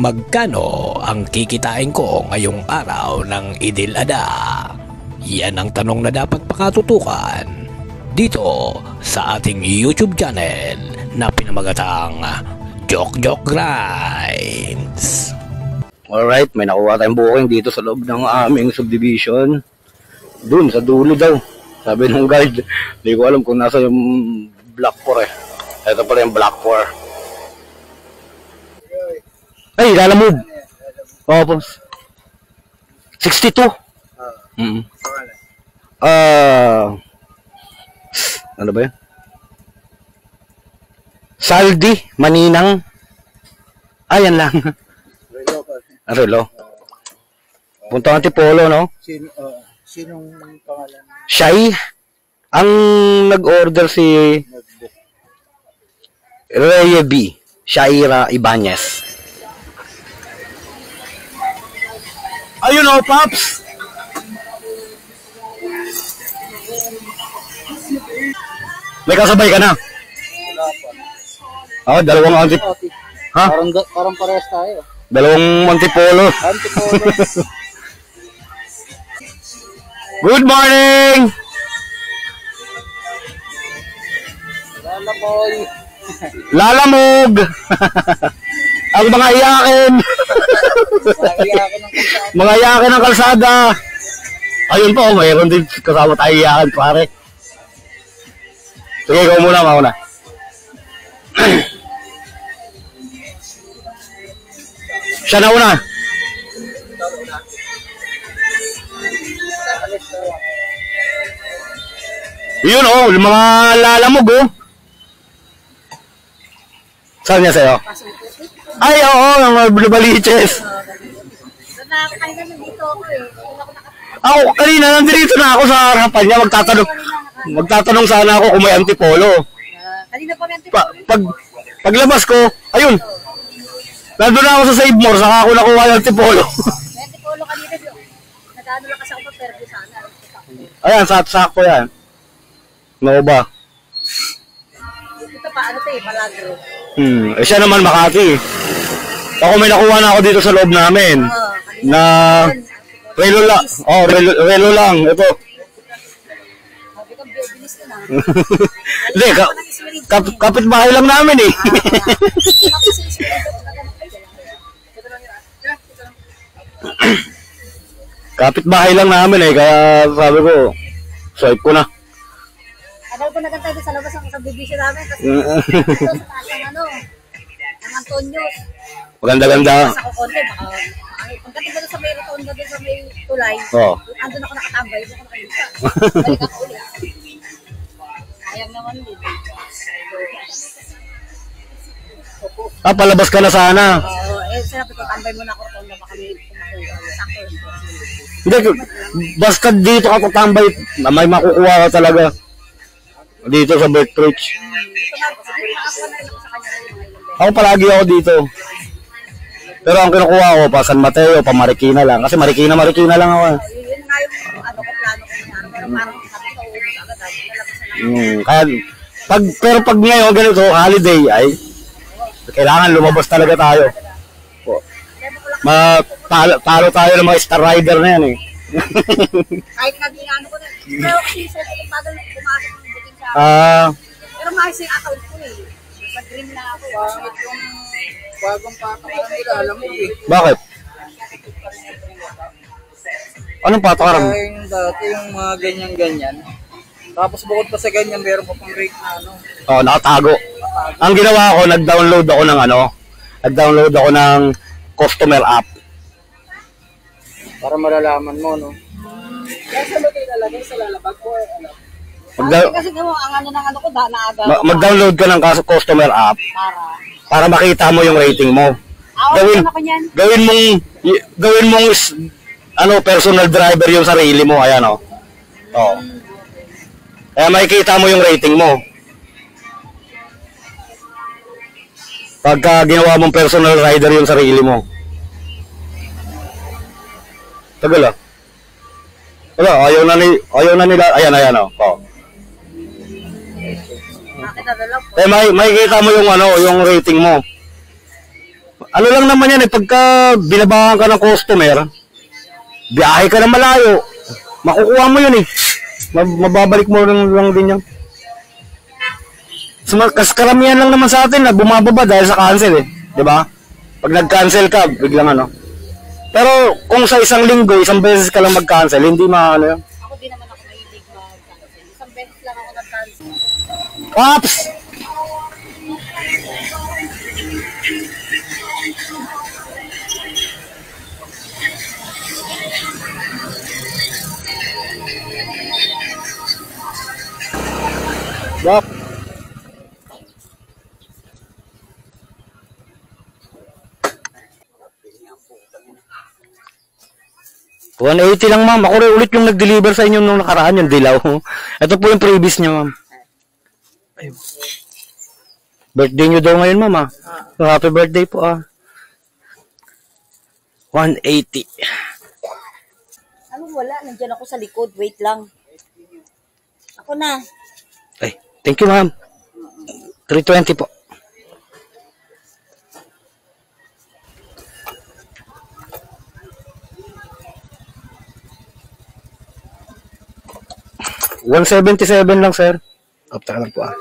Magkano ang kikitain ko ngayong araw ng Idil Adha? Yan ang tanong na dapat pakatutukan dito sa ating YouTube channel na pinamagatang Jok Grinds. Alright, may nakuha tayong booking dito sa loob ng aming subdivision. Dun, sa dulo daw. Sabi ng guide, hindi ko alam kung nasa yung Block 4 eh. Ito pala yung Block 4. Ay, lalamove. Oo, boss. 62. Ano ba yun? Saldi, Maninang. Ayan lang. Relo. Punta Antipolo, no? Sinong pangalan? Shai. Ang nag-order si Reye B. Shaira Ibanez. Ayun o, Paps! May kasabay ka na? Wala pa. Dalawang Ha? Parang parehas tayo. Dalawang Antipolo. Antipolo. Good morning! Lalaboy. Lalamog! Ang mga iyakin! Mga iyakin ng kalsada! Ayun po, mayroon din kasama tayo iyakin, pare. Sige, ikaw muna, mauna. Siya na una. Yun oh, mga lalamog oh. Saan niya sa'yo? Ay, oo, mga baliches. Ako, kanina nandito na ako sa harapan niya, magtatanong sana ako kung may Antipolo. Kanina pa may Antipolo. Paglabas ko, ayun. Nandun na ako sa Save More, saka ako nakuha yung Antipolo. May Antipolo kanina, nag-ano lang kasi ako pa-perdo sana. Ayan, sakto yan. No ba? Ito pa, ano to eh, Palagro. Siya naman Makati. Ako may nakuha na ako dito sa loob namin. Na relo lang. Oh, relo lang. Ito. Hindi, kapitbahay lang namin eh. Kapitbahay lang namin eh, kaya sabi ko, swipe ko na. Agal ko nagantay din sa labas ang subdivision namin kasi ito sa taas ng ano, ng Antonios. Maganda-ganda. Sa kukonte, baka pagdating ko sa may rotonda doon sa may tulay, andun ako nakatambay, doon ako nakalita. Balik ako ulit. Sayang naman din. Palabas ka na sana. Sinabi ko, tambay mo na ako rotonda, baka may sakto. Hindi, basta dito ka tatambay, may makukuha ka talaga. Dito sa Bertridge. Ako palagi ako dito. Pero ang kinukuha ko, pa San Mateo, pa Marikina lang. Kasi Marikina lang ako. Yun nga yung ano ko, plano ko niya. Pero parang sabi ko, ubus agad. Pero pag ngayon ganito, holiday, ay kailangan lumabas talaga tayo. Talo tayo ng mga Star Rider na yan eh. Kahit nag-iano ko na. Pero kasi sa bagal pumasok ng booking sa pero mahal yung account ko eh. Nag-dream na ako. Yung bagong patakaran nila, alam mo eh. Bakit? Anong patakaran? Yung dati yung mga ganyan-ganyan. Tapos bukod pa sa ganyan, meron pa pang rate na ano. Nakatago. Ang ginawa ko, nag-download ako ng customer app. Para malalaman mo, no? Kaya sa lagay nalagay sa lalabag ko, ano? Kasi mo, ang ano ng ano ko, naaga. Mag-download ka ng customer app para makita mo yung rating mo. Gawin mong personal driver yung sarili mo, ayan oh. Kaya makikita mo yung rating mo. Pagka ginawa mong personal rider yung sarili mo. Tagal ah. Wala, ayaw na nila. Ayan oh. Makikita mo yung yung rating mo. Ano lang naman yan eh, pagka binabangan ka ng customer, biyahe ka na malayo, makukuha mo yun eh. Mababalik mo lang din yan. So, karamihan lang naman sa atin na bumababa dahil sa cancel eh. Diba? Pag nag-cancel ka, biglang ano. Pero kung sa isang linggo, isang beses ka lang mag-cancel, hindi maano yun. Ako din naman ako mahilig mag-cancel. Isang beses lang ako nag-cancel. Ops! Bak. 180 lang ma'am. Ako rin ulit yung nag-deliver sa inyo nung nakaraan yung dilaw. Ito po yung previous niya ma'am. Birthday nyo daw ngayon ma'am ah. So, happy birthday po ah. 180. Ano wala? Nandiyan ako sa likod. Wait lang. Ako na. Ay, thank you ma'am. 320 po. $177 lang sir. Opta lang po ah.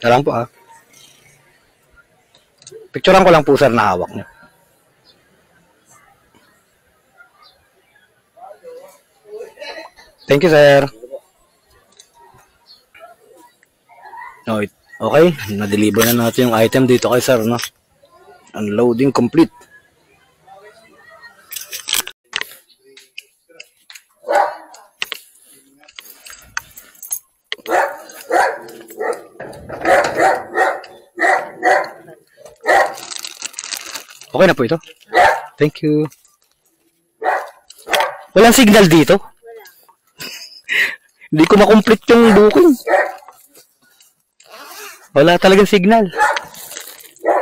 Lang po ah. Picturean ko lang po sir na hawak niyo. Thank you sir. No, okay, na-deliver na natin yung item dito kay sir, no? Unloading complete. Okay na po ito. Thank you. Walang signal dito? Wala. Hindi ko makomplete yung booking. Wala talagang signal.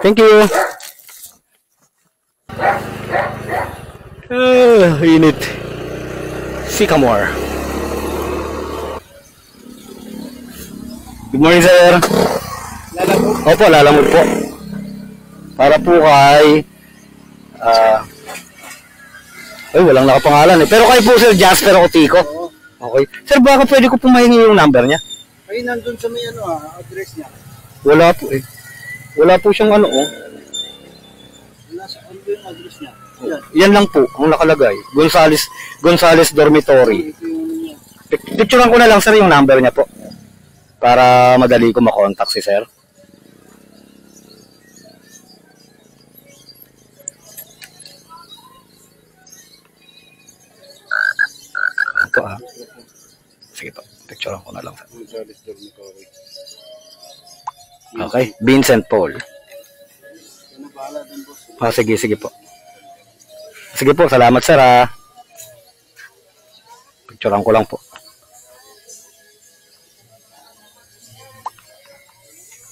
Thank you. Init. Sycamore. Good morning, sir. Lalamog? Opo, lalamog po. Para po kay... ay, walang nakapangalan eh. Pero kayo po, sir, Jasper o Tico. Okay. Sir, baka pwede ko pumahingi yung number niya? Ay, nandun sa may address niya. Wala po eh. Wala po siyang ano oh. Nasa ano yung address niya? Yan. Yan lang po ang nakalagay. Gonzales Dormitory. Ito yung ano niya. Picturean ko na lang sir yung number niya po. Para madali ko makontak si sir. Ito ah. Sige po. Picturean ko na lang sir. Gonzales Dormitory. Okay. Vincent Paul. Ano bahala din, boss? Ah, sige, sige po. Sige po, salamat sir ah. Picturean ko lang po.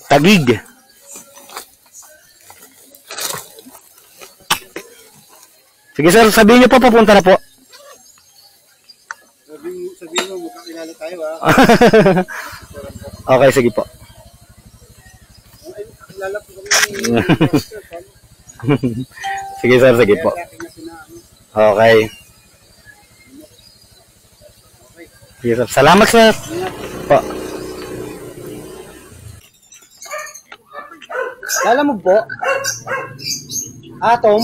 Tagig. Sige sir, sabihin niyo po papunta na po. Sabihin mo, magkakilala tayo ha. Okay, sige po. Ay, kilala po kami. Sige sir, sige po. Okay. Sige sir. Salamat sir. Po. Lalamog po? Atom?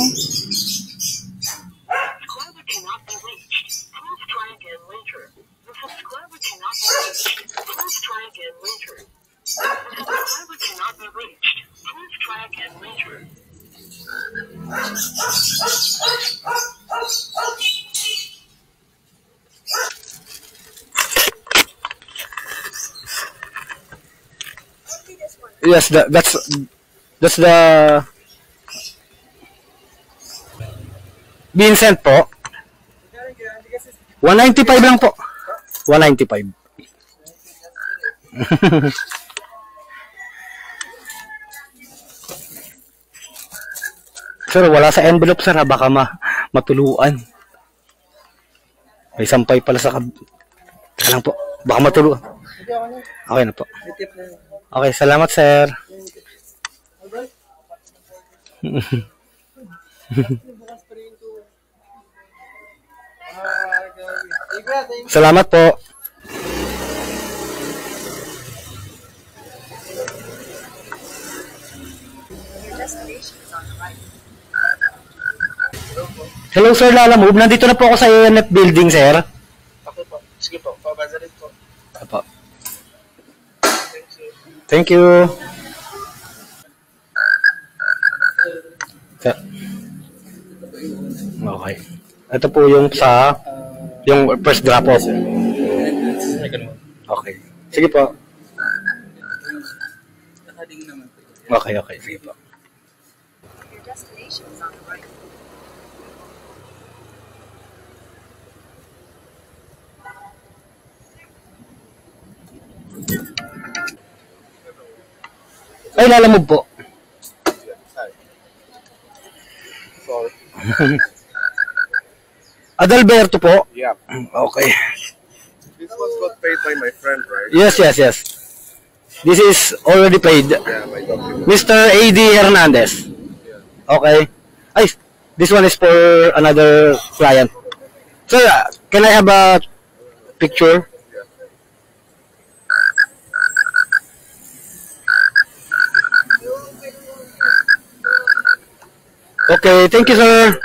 Yes, that's the Vincent po. 195 lang po. 195. Sir, wala sa envelope sir, baka matuluan. May sampay pala sa Teka lang po. Baka matulog. Hindi ako na. Okay na po. May tip na yun. Okay, salamat sir. Bukas pa rin ito. Thank you. Salamat po. Hello sir, Lala Move. Nandito na po ako sa ANF building, sir. Okay po. Sige po. Pabazarin po. Apo. Thank you. Okay. Ito po yung yung first drop off. Okay. Sige po. Nakading naman po. Okay, okay. Sige po. Ay, lalamog po. Sorry. Adalberto po. Yeah. Okay. This was got paid by my friend, right? Yes, yes, yes. This is already paid. Yeah, my document. Mr. A.D. Hernandez. Okay. Ay, this one is for another client. Sir, can I have a picture? Okay, thank you, sir.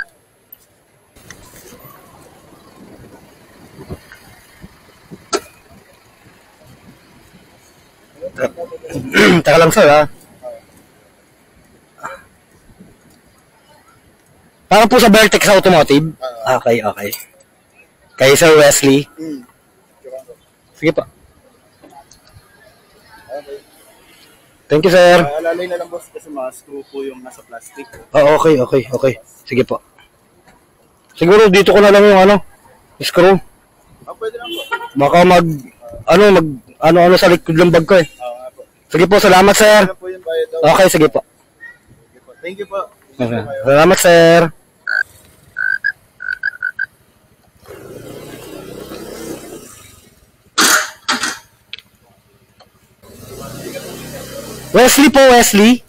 Taka lang, sir, ha? Para po sa Vertex Automotive? Okay, okay. Kay Sir Wesley? Sige pa. Thank you, sir. Alalay na lang boss kasi mga screw po yung nasa plastic. Oh, okay, okay, okay. Sige po. Siguro dito ko na lang yung screw. Pwede lang po. Baka ano sa likod ng bag ko eh. Nga po. Sige po, salamat, sir. Ano po yung bayad daw? Okay, sige po. Sige po. Thank you po. Okay. Salamat, sir. Wesley po, Wesley.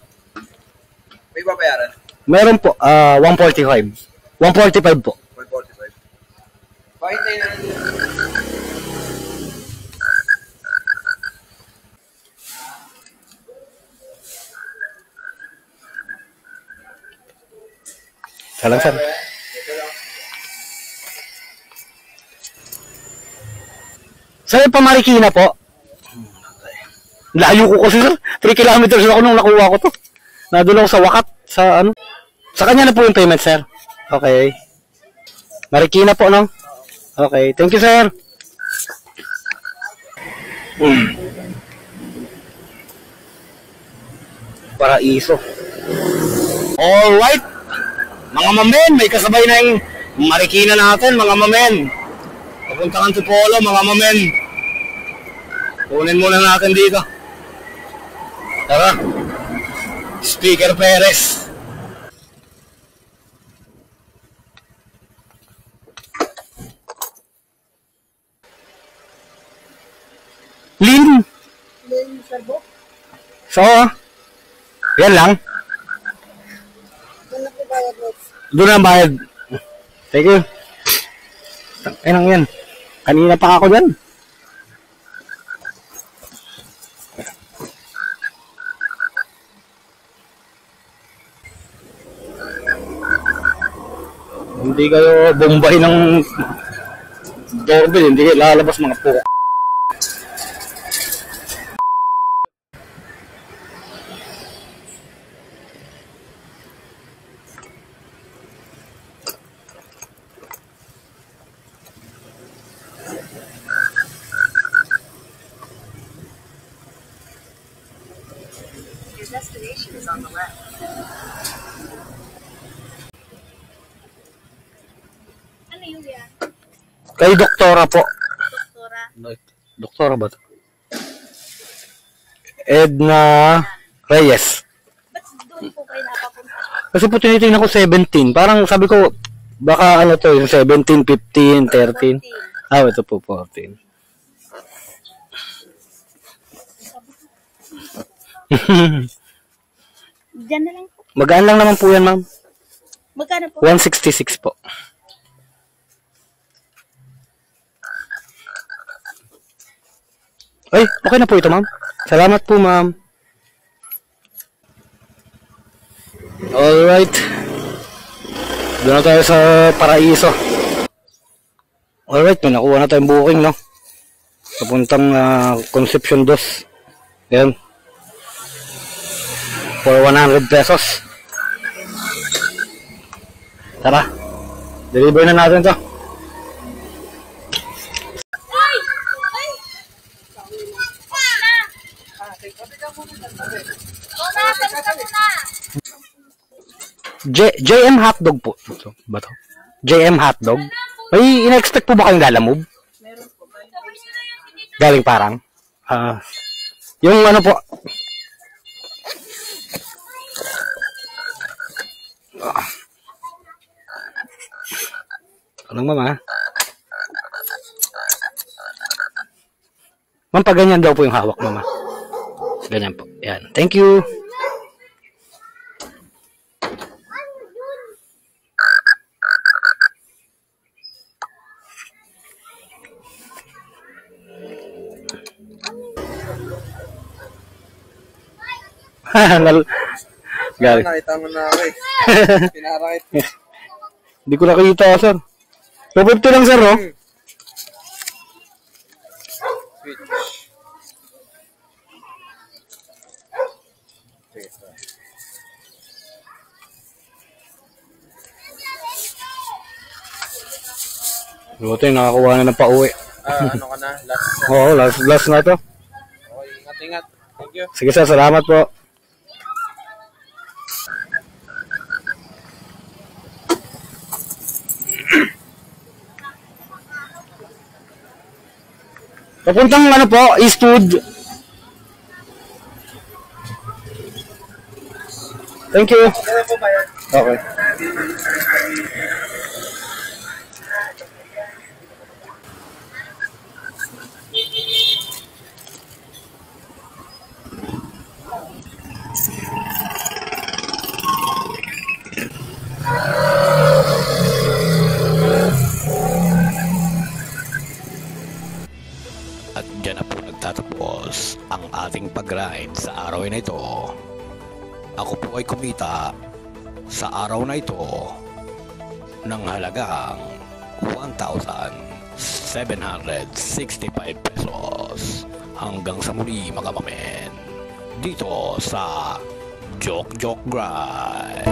May babayaran? Meron po, 145. 145 po. 145. Bakit tayo na lang? Salang, sir. Sir, pamarikina po. Layo ko kasi, sir. 3 kilometers ako nung nakuha ko to. Nadun ako sa Wakat, sa kanya na po yung payment, sir. Okay. Marikina po, no? Okay, thank you, sir. Paraiso. Alright. Mga mamen, may kasabay na yung Marikina natin, mga mamen. Papunta kang Tipolo, mga mamen. Kunin muna natin dito. Tara. Speaker Perez. Lin. Lin Serbo? So, yan lang. Doon na po bayad, Rex. Doon ang bayad. Thank you. Ayun yan. Kanina pa ako dyan. Hindi kayo bombay ng doorbell. Hindi kayo lalabas mga po. Your destination is on the left. Ano yun yan? Kay doktora po. Doktora? Doktora ba ito? Edna Reyes. Ba't doon po kayo napapunta? Kasi po tinitingnan ko 17. Parang sabi ko, baka ano to, yung 17, 15, 13. Ah, ito po 14. Diyan na lang po. Magaan lang naman po yan, ma'am. Magkano po? 166 po. Ay, okay na po ito, ma'am. Salamat po, ma'am. Alright. Doon na tayo sa Paraiso. Alright, may nakuha na tayong booking, no? Papuntang Concepcion 2. Ayan. For 100 pesos. Tara. Deliver na natin to. JM Hotdog po. Ito, ba to? JM Hotdog. May ina-expect po ba kayong lalamove? Galing parang? Yung ano po? Anong mama? Ma'am, pag ganyan daw po yung hawak, mama. Ganyan po. Yan. Thank you. Galing. Nakita mo na ako eh. Pinarakit. Hindi ko nakita, sir. 250 lang, sir, no? Buti, nakakuha na ng pauwi. Ano ka na? Last. Oo, last na to. Okay, ingat-ingat. Thank you. Sige, sir, salamat po. Papuntang ano po, Eastwood. Thank you. Kaya po ba yan? Okay. At dyan na po nagtatapos ang ating pag-ride sa araw na ito. Ako po ay kumita sa araw na ito ng halagang 1,765 pesos. Hanggang sa muli mga mamen, dito sa Joke Joke Grind.